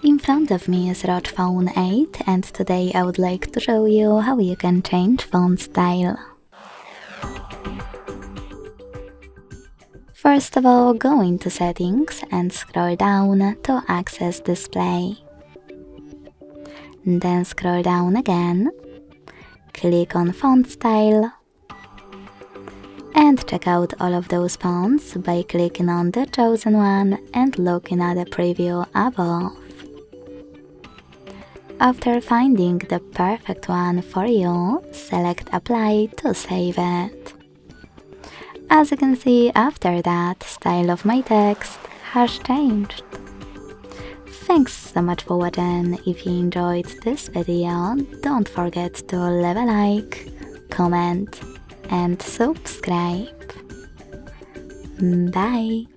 In front of me is ROG Phone 8 and today I would like to show you how you can change font style. First of all, go into settings and scroll down to access display. Then scroll down again, click on font style and check out all of those fonts by clicking on the chosen one and looking at the preview above. After finding the perfect one for you, select apply to save it. As you can see, after that, style of my text has changed. Thanks so much for watching. If you enjoyed this video, don't forget to leave a like, comment and subscribe. Bye!